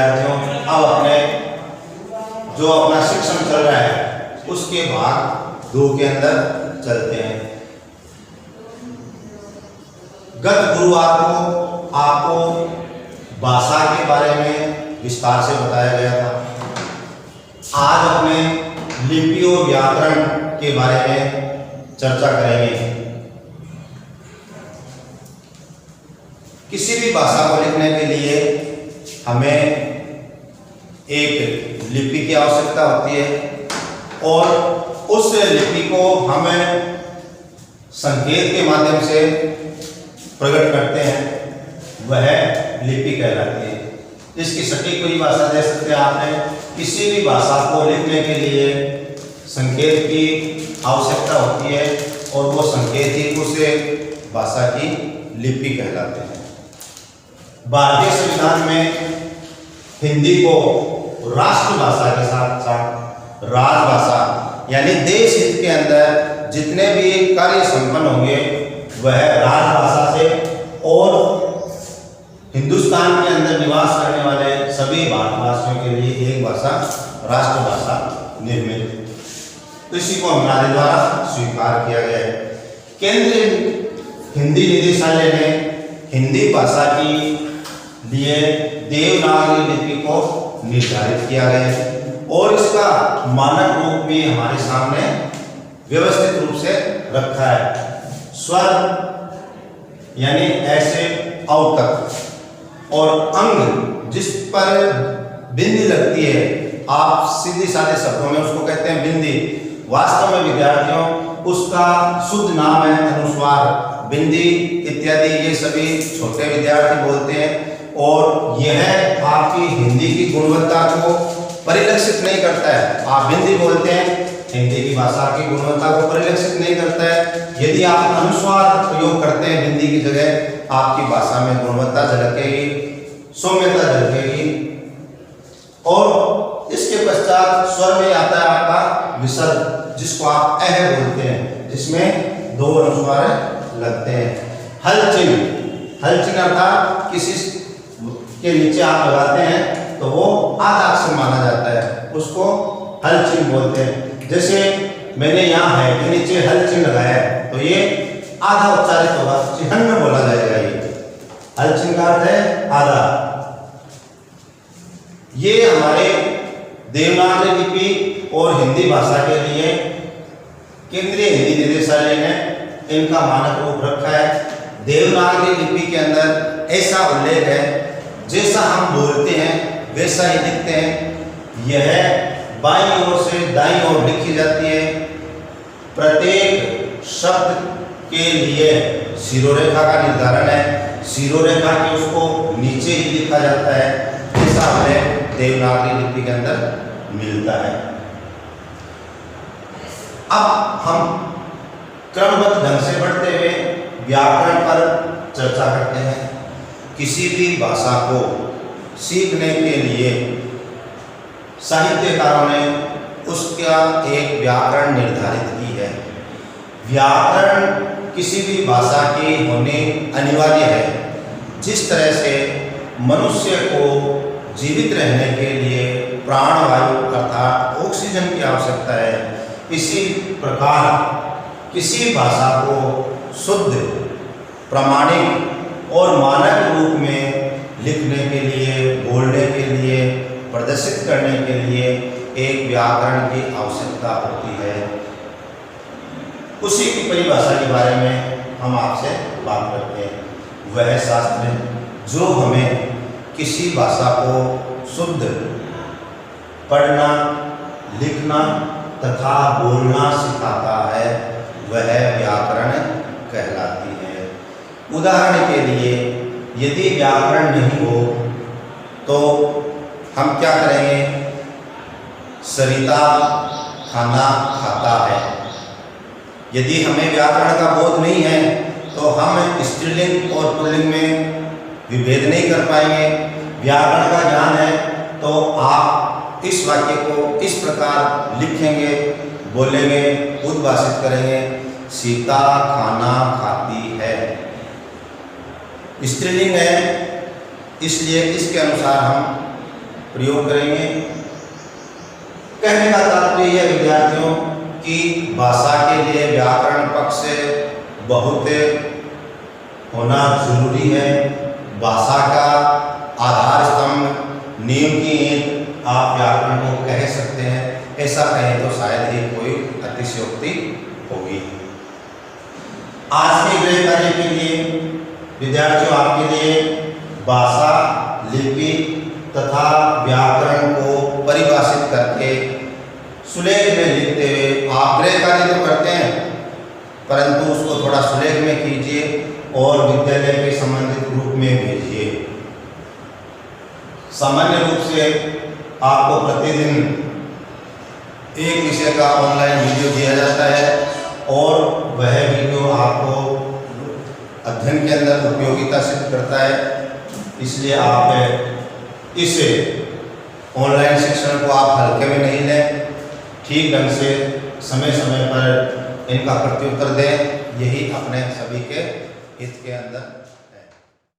विद्यार्थियों अब अपने जो अपना शिक्षण चल रहा है उसके भाग 2 के अंदर चलते हैं। गत गुरुवार को आपको भाषा के बारे में विस्तार से बताया गया था। आज अपने लिपि और व्याकरण के बारे में चर्चा करेंगे। किसी भी भाषा को लिखने के लिए हमें एक लिपि की आवश्यकता होती है और उस लिपि को हमें संकेत के माध्यम से प्रकट करते हैं, वह लिपि कहलाती है। इसकी सटीक परिभाषा दे सकते हैं आपने। किसी भी भाषा को लिखने के लिए संकेत की आवश्यकता होती है और वो संकेत ही उसे भाषा की लिपि कहलाते हैं। भारतीय संविधान में हिंदी को राष्ट्रभाषा के साथ साथ राजभाषा यानी देश हित के अंदर जितने भी कार्य संपन्न होंगे वह राजभाषा से और हिंदुस्तान के अंदर निवास करने वाले सभी भारतवासियों के लिए एक भाषा राष्ट्रभाषा निर्मित, तो इसी को हमारे द्वारा स्वीकार किया गया है। केंद्रीय हिंदी निदेशालय ने हिंदी भाषा की लिए देवनागरी लिपि को निर्धारित किया गया है और इसका मानक रूप भी हमारे सामने व्यवस्थित रूप से रखा है। स्वर यानी ऐसे अव तक और अंग जिस पर बिंदी लगती है, आप सीधे साधे शब्दों में उसको कहते हैं बिंदी। वास्तव में विद्यार्थियों उसका शुद्ध नाम है अनुस्वार, बिंदी इत्यादि, ये सभी छोटे विद्यार्थी बोलते हैं और यह आपकी हिंदी की गुणवत्ता को परिलक्षित नहीं करता है। आप बिंदी बोलते हैं, हिंदी की भाषा की गुणवत्ता को परिलक्षित नहीं करता है। यदि आप अनुस्वार प्रयोग करते हैं बिंदी की जगह, आपकी भाषा में गुणवत्ता झलकेगी, सौम्यता झलकेगी। और इसके पश्चात स्वर में आता है आपका विसर्ग, जिसको आप अह बोलते हैं, जिसमें 2 अनुस्वार लगते हैं। हल चिन्ह, हल चिन्ह अर्थात किसी के नीचे आप लगाते हैं तो वो आधा अक्षर माना जाता है, उसको हल चिन्ह बोलते हैं। जैसे मैंने यहाँ है के नीचे हल चिन्ह लगाया है तो ये आधा उच्चारित होगा, चिन्ह बोला जाएगा। ये हल चिन्ह का अर्थ है आधा। ये हमारे देवनागरी लिपि और हिंदी भाषा के लिए केंद्रीय हिंदी निदेशालय ने इनका मानक रूप रखा है। देवनागरी लिपि के अंदर ऐसा उल्लेख है, जैसा हम बोलते हैं वैसा ही लिखते हैं। यह बाईं ओर से दाईं ओर लिखी जाती है। प्रत्येक शब्द के लिए शिरोरेखा का निर्धारण है, शिरोरेखा की उसको नीचे ही लिखा जाता है। ऐसा हमें देवनागरी लिपि के अंदर मिलता है। अब हम क्रमबद्ध ढंग से बढ़ते हुए व्याकरण पर चर्चा करते हैं। किसी भी भाषा को सीखने के लिए साहित्यकारों ने उसका एक व्याकरण निर्धारित की है। व्याकरण किसी भी भाषा की होनी अनिवार्य है। जिस तरह से मनुष्य को जीवित रहने के लिए प्राणवायु अर्थात ऑक्सीजन की आवश्यकता है, इसी प्रकार किसी भाषा को शुद्ध, प्रामाणिक और मानक रूप में लिखने के लिए, बोलने के लिए, प्रदर्शित करने के लिए एक व्याकरण की आवश्यकता होती है। उसी की परिभाषा के बारे में हम आपसे बात करते हैं। वह शास्त्र जो हमें किसी भाषा को शुद्ध पढ़ना, लिखना तथा बोलना सिखाता है, वह व्याकरण कहलाती है। उदाहरण के लिए यदि व्याकरण नहीं हो तो हम क्या करेंगे? सरिता खाना खाता है। यदि हमें व्याकरण का बोध नहीं है तो हम स्त्रीलिंग और पुल्लिंग में विभेद नहीं कर पाएंगे। व्याकरण का ज्ञान है तो आप इस वाक्य को इस प्रकार लिखेंगे, बोलेंगे, उद्भाषित करेंगे। सीता खाना खाती है, स्त्रीलिंग है, इसलिए इसके अनुसार हम प्रयोग करेंगे। कहने का तात्पर्य यह विद्यार्थियों की भाषा के लिए व्याकरण पक्ष से बहुत होना जरूरी है। भाषा का आधार स्तंभ, नींव की ईंट आप व्याकरण को कह सकते हैं। ऐसा कहें तो शायद ही कोई अतिशयोक्ति होगी। आज के गृह कार्य के लिए विद्यार्थियों आपके लिए भाषा, लिपि तथा व्याकरण को परिभाषित करके सुलेख में लिखते हुए आप गृह कार्य तो करते हैं, परंतु उसको थोड़ा सुलेख में कीजिए और विद्यालय के संबंधित ग्रुप में भेजिए। सामान्य रूप से आपको प्रतिदिन एक विषय का ऑनलाइन वीडियो दिया जाता है और वह वीडियो आपको अध्ययन के अंदर उपयोगिता सिद्ध करता है। इसलिए आप इस ऑनलाइन शिक्षण को आप हल्के में नहीं लें, ठीक ढंग से समय समय पर इनका प्रत्युत्तर दें। यही अपने सभी के हित के अंदर